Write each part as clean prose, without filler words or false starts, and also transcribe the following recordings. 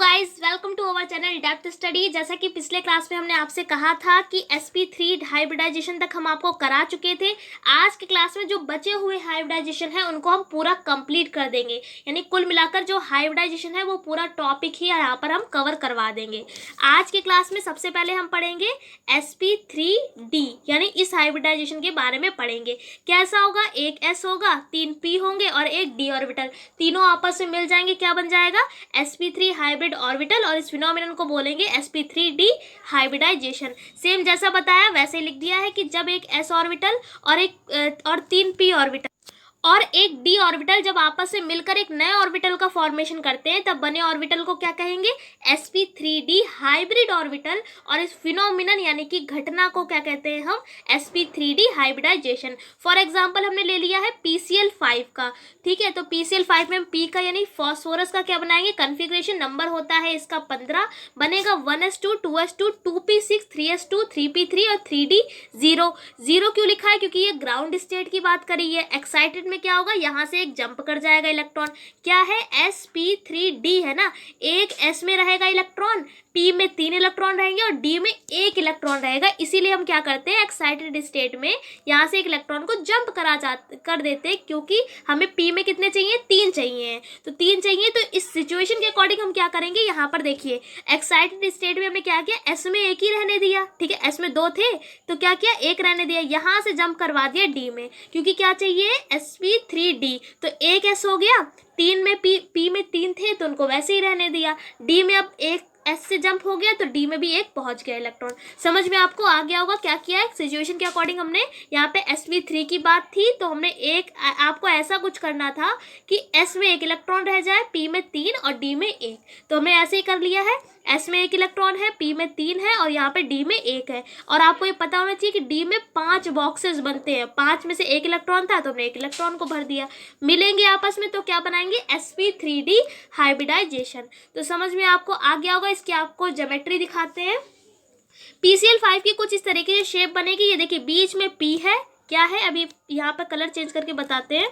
Guys, welcome to our channel depth study. जैसा कि पिछले क्लास में हमने आपसे कहा था कि sp3 हाइब्रिडाइजेशन तक हम आपको करा चुके थे। आज के क्लास में जो बचे हुए हाइब्रिडाइजेशन है उनको हम पूरा कंप्लीट कर देंगे, यानी कुल मिलाकर जो हाइब्रिडाइजेशन है वो पूरा टॉपिक ही यहाँ पर हम कवर करवा देंगे। आज के क्लास में सबसे पहले हम पढ़ेंगे sp3d, यानी इस हाइब्रिडाइजेशन के बारे में पढ़ेंगे। कैसा होगा, एक s होगा, 3 p होंगे और एक d ऑर्बिटल, तीनों आपस में मिल जाएंगे, क्या बन जाएगा sp3 हाइब्रिड ऑर्बिटल, और इस फिनोमिनन को बोलेंगे sp3d हाइब्रिडाइजेशन। सेम जैसा बताया वैसे ही लिख दिया है कि जब एक s ऑर्बिटल और 3 p ऑर्बिटल और एक d ऑर्बिटल जब आपस में मिलकर एक नए ऑर्बिटल का फॉर्मेशन करते हैं तब बने ऑर्बिटल को क्या कहेंगे, sp3d हाइब्रिड ऑर्बिटल। और इस फिनोमिनन यानी कि घटना को क्या कहते हैं हम, sp3d हाइब्रिडाइजेशन। फॉर एग्जांपल हमने ले लिया है PCl5 का, ठीक है। तो PCl5 में हम p का यानी फॉस्फोरस का क्या बनाएंगे, कन्फिग्रेशन नंबर होता है इसका 15, बनेगा 1s2 2s2 2p6 3s2 3p3 और 3d 0 क्यों लिखा है, क्योंकि ये ग्राउंड स्टेट की बात करी है। एक्साइटेड में क्या होगा, यहाँ से एक जंप कर जाएगा इलेक्ट्रॉन, क्या है sp3d है ना, एक s में रहेगा इलेक्ट्रॉन, p में 3 इलेक्ट्रॉन रहेंगे और d में 1 इलेक्ट्रॉन रहेगा। इसीलिए हम क्या करते हैं, एक्साइटेड स्टेट में यहाँ से एक इलेक्ट्रॉन को जंप कर देते हैं, क्योंकि हमें p में कितने चाहिए, 3 चाहिए, तो 3 चाहिए। तो इस सिचुएशन के अकॉर्डिंग हम क्या करेंगे, यहाँ पर देखिए एक्साइटेड स्टेट में हमने क्या किया, s में 1 ही रहने दिया, ठीक है, s में 2 थे तो क्या किया, 1 रहने दिया, यहाँ से जंप करवा दिया d में, क्योंकि क्या चाहिए sp3d, तो 1 s हो गया, 3 में p में 3 थे तो उनको वैसे ही रहने दिया, d में अब 1 s से जंप हो गया तो d में भी 1 पहुंच गया इलेक्ट्रॉन। समझ में आपको आ गया होगा क्या किया है, सिचुएशन के अकॉर्डिंग हमने यहाँ पे sp3 की बात थी तो हमने आपको ऐसा कुछ करना था कि s में 1 इलेक्ट्रॉन रह जाए, p में 3 और d में 1, तो हमने ऐसे ही कर लिया है। s में 1 इलेक्ट्रॉन है, p में 3 है और यहाँ पे d में 1 है। और आपको ये पता होना चाहिए कि d में 5 बॉक्सेस बनते हैं, 5 में से 1 इलेक्ट्रॉन था तो हमने 1 इलेक्ट्रॉन को भर दिया, मिलेंगे आपस में तो क्या बनाएंगे, sp3d हाइब्रिडाइजेशन। तो समझ में आपको आ गया होगा। इसकी आपको ज्योमेट्री दिखाते हैं। PCl5 की कुछ इस तरीके से शेप बनेगी, ये देखिए बीच में p है, क्या है, अभी यहाँ पर कलर चेंज करके बताते हैं,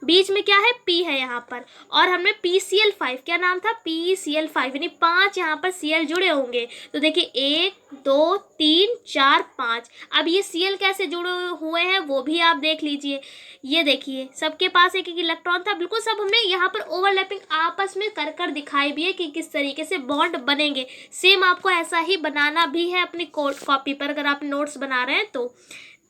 बीच में क्या है, p है यहाँ पर, और हमने PCl5, क्या नाम था, PCl5, यानी 5 यहाँ पर Cl जुड़े होंगे। तो देखिए 1 2 3 4 5। अब ये Cl कैसे जुड़े हुए हैं वो भी आप देख लीजिए, ये देखिए सबके पास एक एक इलेक्ट्रॉन था, बिल्कुल सब हमने यहाँ पर ओवरलैपिंग आपस में कर दिखाई भी है कि किस तरीके से बॉन्ड बनेंगे। सेम आपको ऐसा ही बनाना भी है अपनी कॉपी पर, अगर आप नोट्स बना रहे हैं तो।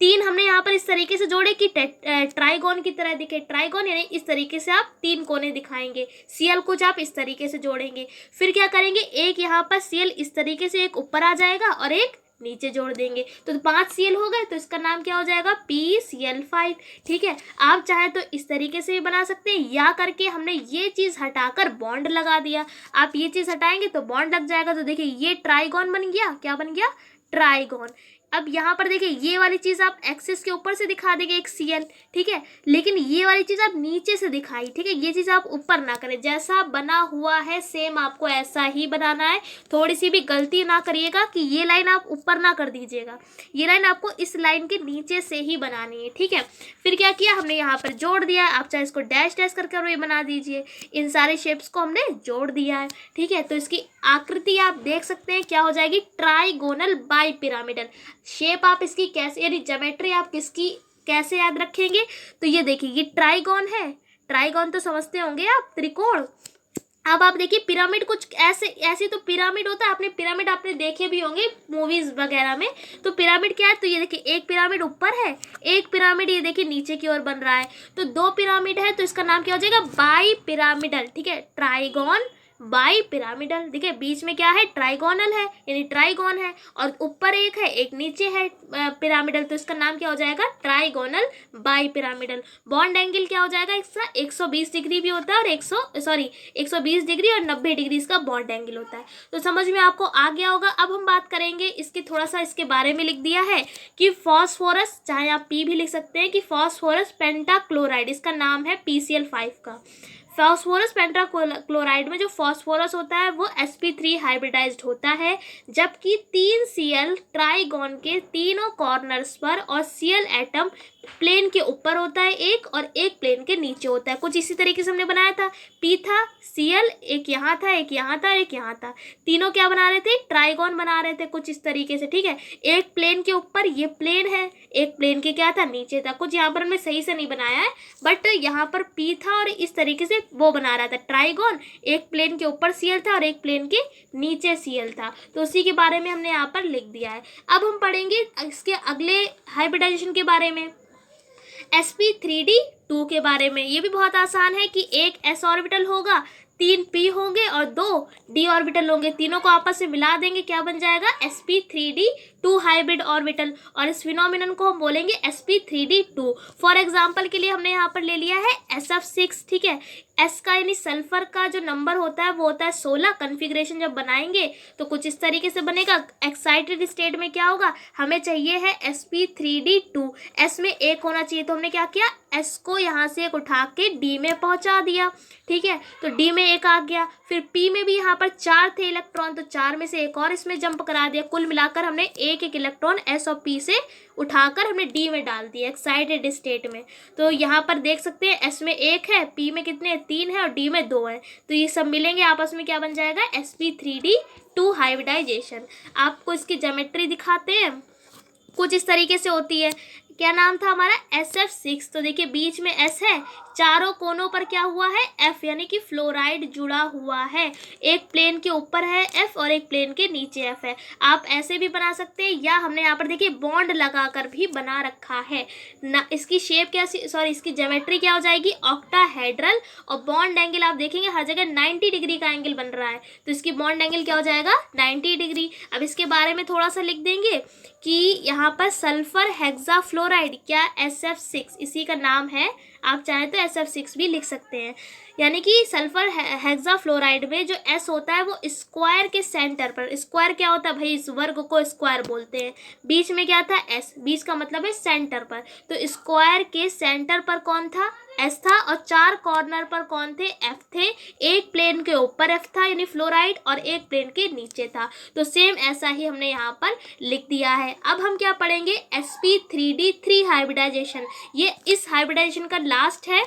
3 हमने यहाँ पर इस तरीके से जोड़े कि ट्राइगोन की तरह दिखे, ट्राइगोन यानी इस तरीके से आप 3 कोने दिखाएंगे, Cl कुछ आप इस तरीके से जोड़ेंगे। फिर क्या करेंगे, एक यहाँ पर Cl इस तरीके से एक ऊपर आ जाएगा और एक नीचे जोड़ देंगे, तो 5 Cl हो गए, तो इसका नाम क्या हो जाएगा, PCl5, ठीक है। आप चाहे तो इस तरीके से भी बना सकते हैं, या करके हमने ये चीज़ हटाकर बॉन्ड लगा दिया, आप ये चीज़ हटाएंगे तो बॉन्ड लग जाएगा। तो देखिए ये ट्राइगोन बन गया, क्या बन गया, ट्राइगोन। अब यहाँ पर देखिए ये वाली चीज़ आप एक्सिस के ऊपर से दिखा देंगे एक Cl, ठीक है, लेकिन ये वाली चीज़ आप नीचे से दिखाई, ठीक है, ये चीज़ आप ऊपर ना करें, जैसा बना हुआ है सेम आपको ऐसा ही बनाना है। थोड़ी सी भी गलती ना करिएगा कि ये लाइन आप ऊपर ना कर दीजिएगा, ये लाइन आपको इस लाइन के नीचे से ही बनानी है, ठीक है। फिर क्या किया, हमने यहाँ पर जोड़ दिया, आप चाहे इसको डैश डैश करके बना दीजिए, इन सारे शेप्स को हमने जोड़ दिया है, ठीक है। तो इसकी आकृति आप देख सकते हैं क्या हो जाएगी, ट्राइगोनल बाई पिरामिडल शेप। आप इसकी कैसे, यानी ज्योमेट्री आप किसकी कैसे याद रखेंगे, तो ये देखिए ये ट्राइगोन है, ट्राइगोन तो समझते होंगे आप, त्रिकोण। अब आप देखिए पिरामिड कुछ ऐसे तो पिरामिड होता है, आपने देखे भी होंगे मूवीज वगैरह में। तो पिरामिड क्या है, तो ये देखिए एक पिरामिड ऊपर है, एक पिरामिड ये देखिए नीचे की ओर बन रहा है, तो 2 पिरामिड है, तो इसका नाम क्या हो जाएगा, बाई पिरामिडल, ठीक है, ट्राइगोन बाई पिरामिडल। देखिए बीच में क्या है, ट्राइगोनल है यानी ट्राइगोन है, और ऊपर एक है एक नीचे है पिरामिडल, तो इसका नाम क्या हो जाएगा, trigonal bi pyramidal. Bond angle क्या हो जाएगा इसका, 120 डिग्री भी होता है और 120 डिग्री और 90 डिग्री इसका बॉन्ड एंगल होता है। तो समझ में आपको आ गया होगा। अब हम बात करेंगे इसके, थोड़ा सा इसके बारे में लिख दिया है कि फॉस्फोरस, चाहे आप P भी लिख सकते हैं, कि फॉस्फोरस पेंटाक्लोराइड, इसका नाम है PCl5 का। फॉस्फोरस पेंटाक्लोराइड में जो फॉस्फोरस होता है वो sp3 हाइब्रिडाइज्ड होता है, जबकि 3 Cl ट्राइगोन के तीनों कॉर्नर्स पर और Cl एटम प्लेन के ऊपर होता है एक और एक प्लेन के नीचे होता है। कुछ इसी तरीके से हमने बनाया था। P था, Cl एक यहाँ था, एक यहाँ था, एक यहाँ था, तीनों क्या बना रहे थे, ट्राइगोन बना रहे थे कुछ इस तरीके से। ठीक है, एक प्लेन के ऊपर ये प्लेन है, एक प्लेन के क्या था, नीचे था। कुछ यहाँ पर हमने सही से नहीं बनाया है, बट यहाँ पर P था और इस तरीके से वो बना रहा था ट्राइगोन। एक प्लेन के ऊपर Cl था और एक प्लेन के नीचे Cl था, तो उसी के बारे में हमने यहाँ पर लिख दिया है। अब हम पढ़ेंगे इसके अगले हाइब्रिडाइजेशन के बारे में, sp3d2 के बारे में। ये भी बहुत आसान है कि एक s ऑर्बिटल होगा, 3 p होंगे और 2 d ऑर्बिटल होंगे, तीनों को आपस में मिला देंगे, क्या बन जाएगा, sp3d2 हाइब्रिड ऑर्बिटल, और इस फिनोमिनन को हम बोलेंगे sp3d2। फॉर एग्जांपल के लिए हमने यहाँ पर ले लिया है sf6। ठीक है, s का यानी सल्फर का जो नंबर होता है वो होता है 16। कन्फिग्रेशन जब बनाएंगे तो कुछ इस तरीके से बनेगा। एक्साइटेड स्टेट में क्या होगा, हमें चाहिए है sp3d2, s में एक होना चाहिए, तो हमने क्या किया, s को यहाँ से एक उठा के d में पहुँचा दिया। ठीक है, तो d में एक आ गया, फिर p में भी यहाँ पर 4 थे इलेक्ट्रॉन, तो 4 में से एक और इसमें जंप करा दिया। कुल मिलाकर हमने एक एक इलेक्ट्रॉन s और p से उठाकर हमने d में डाल दिया एक्साइटेड स्टेट में। तो यहाँ पर देख सकते हैं s में एक है, p में कितने 3 है और d में 2 है, तो ये सब मिलेंगे आपस में, क्या बन जाएगा, sp3d2 हाइब्रिडाइजेशन। आपको इसकी ज्योमेट्री दिखाते हैं, कुछ इस तरीके से होती है। क्या नाम था हमारा, sf6। तो देखिए बीच में s है, चारों कोनों पर क्या हुआ है, f, यानी कि फ्लोराइड जुड़ा हुआ है। एक प्लेन के ऊपर है f और एक प्लेन के नीचे f है। आप ऐसे भी बना सकते हैं, या हमने यहाँ पर देखिए बॉन्ड लगाकर भी बना रखा है ना। इसकी शेप क्या, सॉरी इसकी ज्योमेट्री क्या हो जाएगी, ऑक्टाहेड्रल, और बॉन्ड एंगल आप देखेंगे हर जगह 90 डिग्री का एंगल बन रहा है, तो इसकी बॉन्ड एंगल क्या हो जाएगा, 90 डिग्री। अब इसके बारे में थोड़ा सा लिख देंगे कि यहाँ पर सल्फर हेक्साफ्लोराइड, क्या, SF6 इसी का नाम है, आप चाहें तो SF6 भी लिख सकते हैं। यानी कि सल्फर हेक्साफ्लोराइड में जो S होता है वो स्क्वायर के सेंटर पर, स्क्वायर क्या होता है भाई, इस वर्ग को स्क्वायर बोलते हैं। बीच में क्या था, S, बीच का मतलब है सेंटर पर, तो स्क्वायर के सेंटर पर कौन था, S था, और 4 कॉर्नर पर कौन थे, F थे। एक प्लेन के ऊपर F था यानी फ्लोराइड, और एक प्लेन के नीचे था, तो सेम ऐसा ही हमने यहाँ पर लिख दिया है। अब हम क्या पढ़ेंगे, sp3d3 हाइब्रिडाइजेशन। ये इस हाइब्रिडाइजेशन का लास्ट है।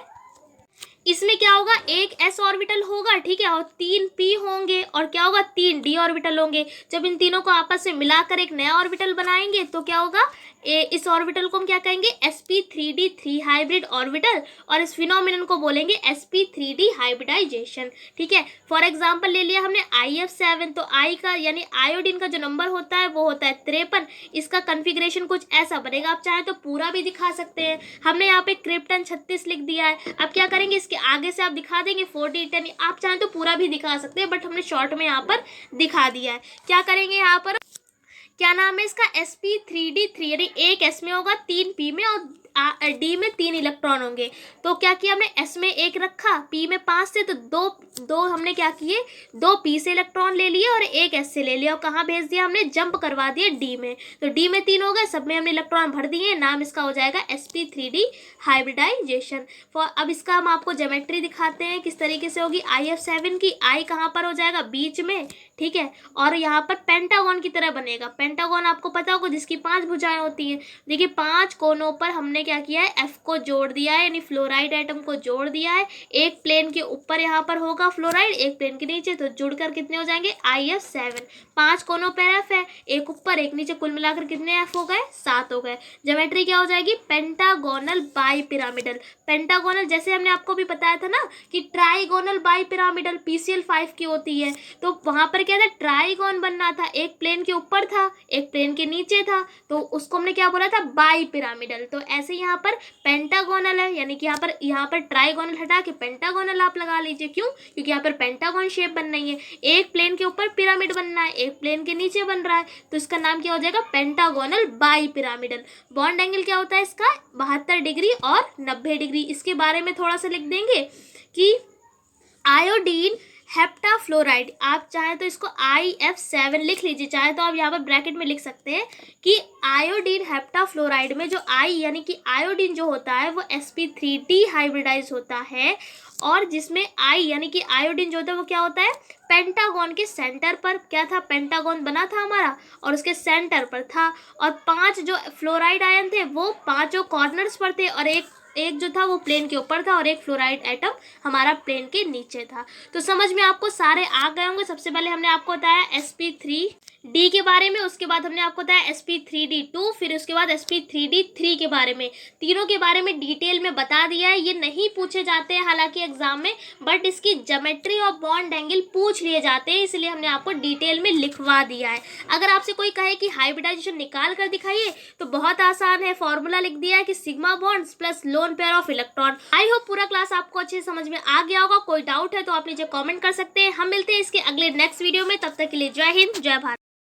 इसमें क्या होगा, एक s ऑर्बिटल होगा, ठीक है, और 3 p होंगे, और क्या होगा, 3 d ऑर्बिटल होंगे। जब इन तीनों को आपस में मिलाकर एक नया ऑर्बिटल बनाएंगे तो क्या होगा, इस ऑर्बिटल को हम क्या कहेंगे, sp3d3 हाइब्रिड ऑर्बिटल, और इस फिनोमिनन को बोलेंगे sp3d हाइब्रिडाइजेशन। ठीक है, फॉर एग्जांपल ले लिया हमने IF7, तो I का यानी आयोडीन का जो नंबर होता है वो होता है 53। इसका कन्फिग्रेशन कुछ ऐसा बनेगा, आप चाहे तो पूरा भी दिखा सकते हैं। हमने यहाँ पे क्रिप्टन 36 लिख दिया है। अब क्या करेंगे, इसके आगे से आप दिखा देंगे 40 10, आप चाहें तो पूरा भी दिखा सकते हैं, बट हमने शॉर्ट में यहाँ पर दिखा दिया है। क्या करेंगे यहाँ पर, क्या नाम है इसका, sp3d3, यानी एक s में होगा, 3 p में, और d में 3 इलेक्ट्रॉन होंगे। तो क्या किया हमने, s में 1 रखा, p में 5 थे, तो दो हमने क्या किए, 2 p से इलेक्ट्रॉन ले लिए और 1 s से ले लिया, और कहाँ भेज दिया हमने, जंप करवा दिया d में, तो d में 3 हो गए, सब में हमने इलेक्ट्रॉन भर दिए, नाम इसका हो जाएगा sp3d हाइब्रिडाइजेशन। अब इसका हम आपको ज्योमेट्री दिखाते हैं किस तरीके से होगी। IF7 की I कहाँ पर हो जाएगा, बीच में, ठीक है, और यहाँ पर पेंटागन की तरह बनेगा। पेंटागन आपको पता होगा जिसकी 5 भुजाएं होती हैं। देखिए 5 कोनों पर हमने क्या किया है, F को जोड़ दिया है, यानी फ्लोराइड एटम को जोड़ दिया है। एक प्लेन के ऊपर यहाँ पर होगा फ्लोराइड, एक प्लेन के नीचे, तो जुड़कर कितने हो जाएंगे, IF7। 5 कोनों पर F है, एक ऊपर एक नीचे, कुल मिलाकर कितने F हो गए, 7 हो गए। ज्योमेट्री क्या हो जाएगी, पेंटागोनल बाई पिरामिडल। पेंटागोनल जैसे हमने आपको भी बताया था ना कि ट्राइगोनल बाई पिरामिडल PCl5 की होती है, तो वहां पर क्या था, ट्राइगोन बनना था, एक प्लेन के ऊपर था, एक प्लेन के नीचे था, तो उसको हमने क्या बोला था, बाई पिरामिडल। तो ऐसे यहाँ पर पेंटागोनल है, यानी कि यहाँ पर ट्राइगोनल हटा के पेंटागोनल आप लगा लीजिए। क्यों, क्योंकि यहाँ पर पेंटागोन शेप बन रही है, एक प्लेन के ऊपर पिरामिड बनना है, एक प्लेन के नीचे बन रहा है, तो इसका नाम क्या हो जाएगा, pentagonal bi pyramidal. Bond angle क्या होता है इसका, 72 डिग्री और 90 डिग्री। इसके बारे में थोड़ा सा लिख देंगे कि आयोडीन हेप्टाफ्लोराइड, आप चाहे तो इसको IF7 लिख लीजिए, चाहे तो आप यहाँ पर ब्रैकेट में लिख सकते हैं कि आयोडीन हेप्टाफ्लोराइड में जो I यानी कि आयोडीन जो होता है वो sp3d हाइब्रिडाइज होता है, और जिसमें आई यानी कि आयोडीन जो होता है वो क्या होता है, पेंटागन के सेंटर पर, क्या था, पेंटागन बना था हमारा और उसके सेंटर पर था। और 5 जो फ्लोराइड आयन थे वो 5 कॉर्नर्स पर थे और एक जो था वो प्लेन के ऊपर था और एक फ्लोराइड एटम हमारा प्लेन के नीचे था। तो समझ में आपको सारे आ गए होंगे। सबसे पहले हमने आपको बताया sp3d के बारे में, उसके बाद हमने आपको बताया sp3d2, फिर उसके बाद sp3d3 के बारे में। तीनों के बारे में डिटेल में बता दिया है। ये नहीं पूछे जाते हैं हालांकि एग्जाम में, बट इसकी ज्योमेट्री और बॉन्ड एंगल पूछ लिए जाते हैं, इसलिए हमने आपको डिटेल में लिखवा दिया है। अगर आपसे कोई कहे कि हाइब्रिडाइजेशन निकाल कर दिखाइए तो बहुत आसान है, फॉर्मूला लिख दिया है कि sigma bonds plus lone pair of electron. I hope पूरा क्लास आपको अच्छे से समझ में आ गया होगा। कोई डाउट है तो आप नीचे कमेंट कर सकते हैं। हम मिलते हैं इसके अगले नेक्स्ट वीडियो में, तब तक के लिए जय हिंद जय भारत।